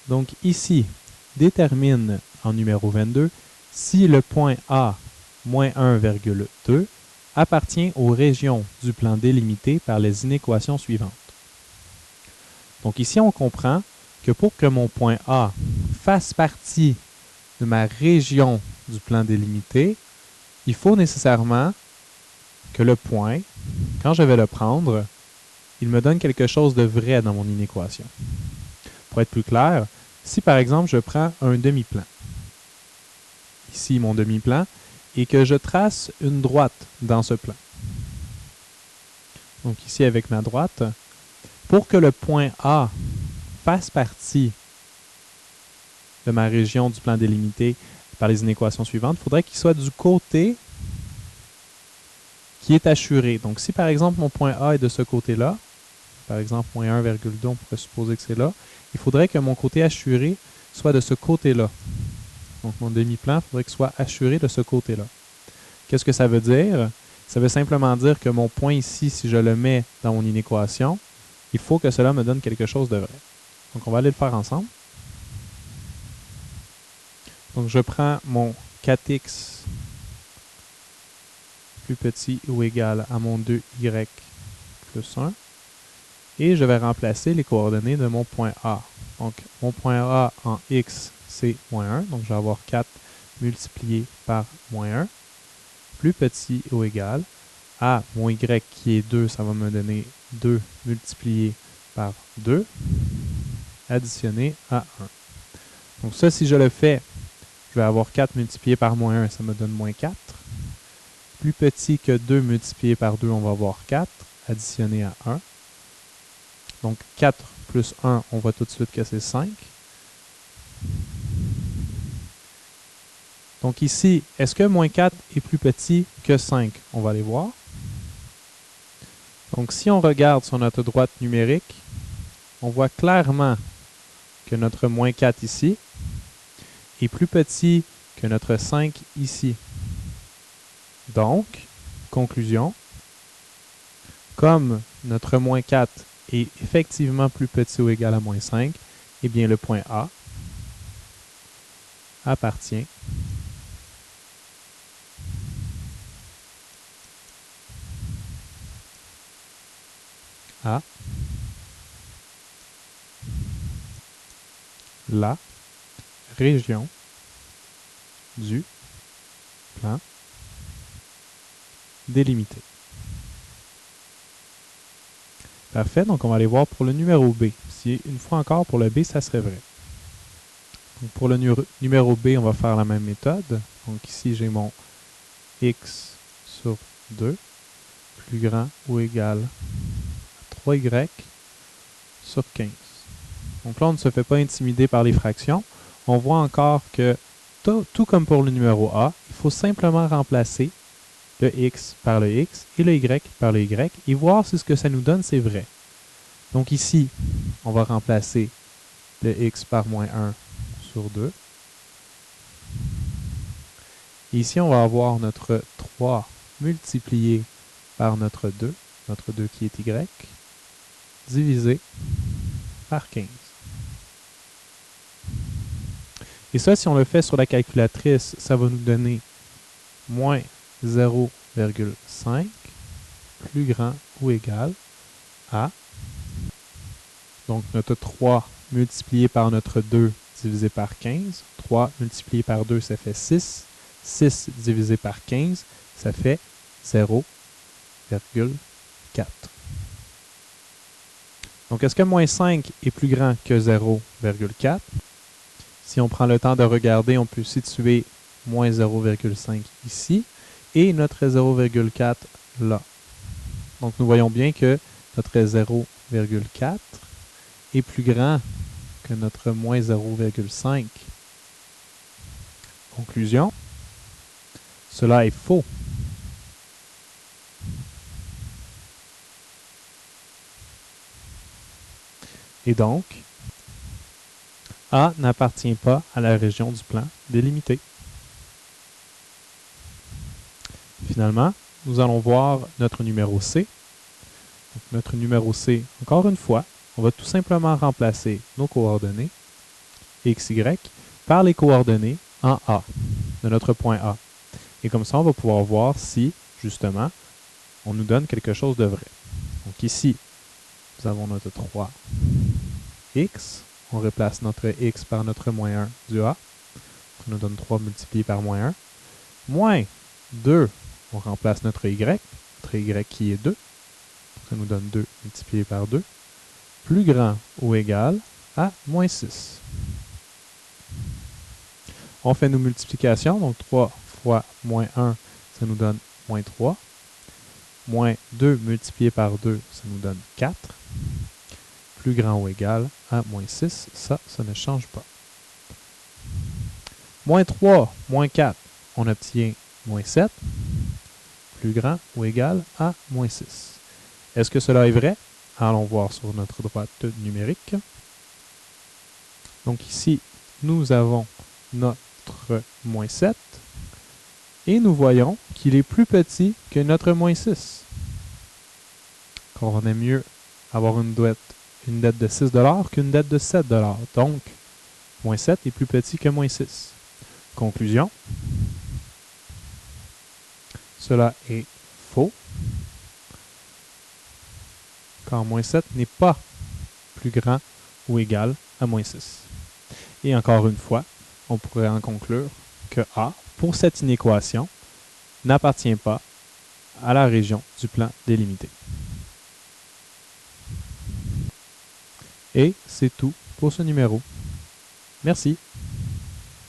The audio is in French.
Donc ici, détermine en numéro 22 si le point A, moins 1,2, appartient aux régions du plan délimité par les inéquations suivantes. Donc ici, on comprend que pour que mon point A fasse partie de ma région du plan délimité, il faut nécessairement que le point, quand je vais le prendre, il me donne quelque chose de vrai dans mon inéquation. Pour être plus clair, si par exemple je prends un demi-plan, ici mon demi-plan, et que je trace une droite dans ce plan. Donc ici avec ma droite, pour que le point A fasse partie de ma région du plan délimité par les inéquations suivantes, il faudrait qu'il soit du côté qui est assuré. Donc si par exemple mon point A est de ce côté-là, par exemple moins 1,2, on pourrait supposer que c'est là, il faudrait que mon côté assuré soit de ce côté-là. Donc mon demi-plan, il faudrait qu'il soit assuré de ce côté-là. Qu'est-ce que ça veut dire? Ça veut simplement dire que mon point ici, si je le mets dans mon inéquation, il faut que cela me donne quelque chose de vrai. Donc on va aller le faire ensemble. Donc je prends mon 4x plus petit ou égal à mon 2y plus 1 et je vais remplacer les coordonnées de mon point A. Donc mon point A en x, c'est moins 1, donc je vais avoir 4 multiplié par moins 1, plus petit ou égal à mon y qui est 2, ça va me donner 2 multiplié par 2, additionné à 1. Donc ça, si je le fais, je vais avoir 4 multiplié par moins 1, ça me donne moins 4. Plus petit que 2 multiplié par 2, on va avoir 4, additionné à 1. Donc 4 plus 1, on voit tout de suite que c'est 5. Donc ici, est-ce que moins 4 est plus petit que 5? On va aller voir. Donc si on regarde sur notre droite numérique, on voit clairement que notre moins 4 ici est plus petit que notre 5 ici. Donc, conclusion, comme notre moins 4 est effectivement plus petit ou égal à moins 5, eh bien le point A appartient à la région du plan délimité. Parfait, donc on va aller voir pour le numéro B. Si une fois encore pour le B, ça serait vrai. Donc pour le numéro B, on va faire la même méthode. Donc ici, j'ai mon x sur 2 plus grand ou égal à 3y sur 15. Donc là, on ne se fait pas intimider par les fractions. On voit encore que, tout comme pour le numéro A, il faut simplement remplacer le x par le x et le y par le y et voir si ce que ça nous donne, c'est vrai. Donc ici, on va remplacer le x par moins 1 sur 2. Et ici, on va avoir notre 3 multiplié par notre 2 qui est y, divisé par 15. Et ça, si on le fait sur la calculatrice, ça va nous donner moins 0,5 plus grand ou égal à, donc notre 3 multiplié par notre 2 divisé par 15. 3 multiplié par 2, ça fait 6. 6 divisé par 15, ça fait 0,4. Donc, est-ce que moins 5 est plus grand que 0,4? Si on prend le temps de regarder, on peut situer moins 0,5 ici et notre 0,4 là. Donc, nous voyons bien que notre 0,4 est plus grand que notre moins 0,5. Conclusion, cela est faux. Et donc, A n'appartient pas à la région du plan délimité. Finalement, nous allons voir notre numéro C. Donc, notre numéro C, encore une fois, on va tout simplement remplacer nos coordonnées. x, y par les coordonnées en A, de notre point A. Et comme ça, on va pouvoir voir si, justement, on nous donne quelque chose de vrai. Donc ici, nous avons notre 3x. On replace notre x par notre moins 1 du A. Ça nous donne 3 multiplié par moins 1. Moins 2, on remplace notre y qui est 2. Ça nous donne 2 multiplié par 2. Plus grand ou égal à moins 6. On fait nos multiplications, donc 3 fois moins 1, ça nous donne moins 3. Moins 2 multiplié par 2, ça nous donne 4. Plus grand ou égal à moins 6, ça ne change pas. Moins 3, moins 4, on obtient moins 7. Plus grand ou égal à moins 6. Est-ce que cela est vrai? Allons voir sur notre droite numérique. Donc ici, nous avons notre moins 7 et nous voyons qu'il est plus petit que notre moins 6. On aime mieux avoir une dette de 6 $ qu'une dette de 7 $. Donc, moins 7 est plus petit que moins 6. Conclusion. Cela est faux, car moins 7 n'est pas plus grand ou égal à moins 6. Et encore une fois, on pourrait en conclure que A, pour cette inéquation, n'appartient pas à la région du plan délimité. Et c'est tout pour ce numéro. Merci.